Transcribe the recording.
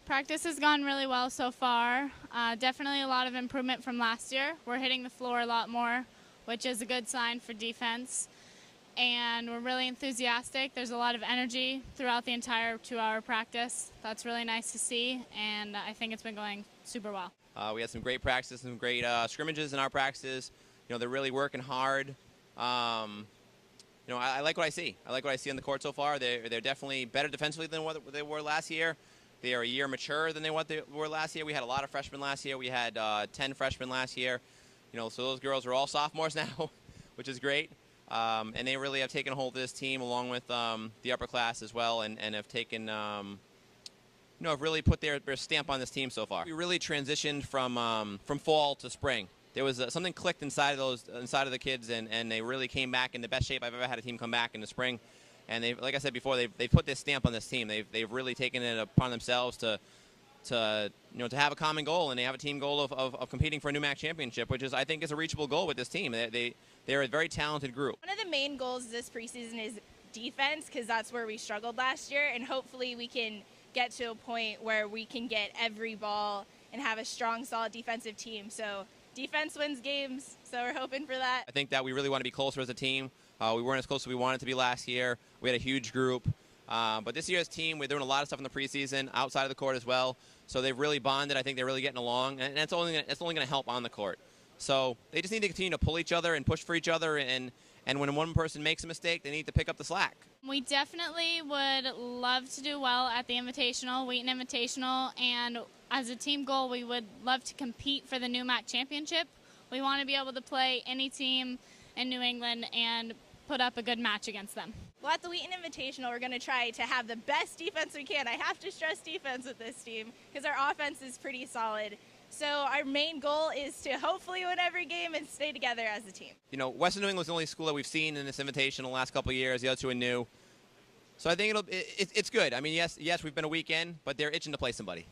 Practice has gone really well so far. Definitely a lot of improvement from last year. We're hitting the floor a lot more, which is a good sign for defense. And we're really enthusiastic. There's a lot of energy throughout the entire 2-hour practice. That's really nice to see, and I think it's been going super well. We had some great practices, some great scrimmages in our practices. They're really working hard. I like what I see. I like what I see on the court so far. They're definitely better defensively than what they were last year. They are a year mature than they were last year. We had a lot of freshmen last year. We had 10 freshmen last year. So those girls are all sophomores now, which is great. And they really have taken a hold of this team along with the upper class as well, and have taken, have really put their stamp on this team so far. We really transitioned from fall to spring. There was something clicked inside of the kids, and they really came back in the best shape I've ever had a team come back in the spring. And they, like I said before, they put their stamp on this team. They've really taken it upon themselves to have a common goal, and they have a team goal of competing for a new MAC championship, which I think is a reachable goal with this team. They're a very talented group. One of the main goals this preseason is defense, because that's where we struggled last year, and hopefully we can get to a point where we can get every ball and have a strong, solid defensive team. So defense wins games, so we're hoping for that. I think that we really want to be closer as a team. We weren't as close as we wanted to be last year. We had a huge group. But this year's team, we're doing a lot of stuff in the preseason, outside of the court as well. So they've really bonded. I think they're really getting along, and that's only going to help on the court. So they just need to continue to pull each other and push for each other, and when one person makes a mistake, they need to pick up the slack. We definitely would love to do well at the Invitational, Wheaton Invitational, and as a team goal, we would love to compete for the new MAC championship. We want to be able to play any team in New England and put up a good match against them. Well, at the Wheaton Invitational, we're going to try to have the best defense we can. I have to stress defense with this team because our offense is pretty solid. So our main goal is to hopefully win every game and stay together as a team. Western New England's the only school that we've seen in this invitation the last couple of years. The other two are new. So I think it's good. I mean, yes, we've been a weekend, but they're itching to play somebody.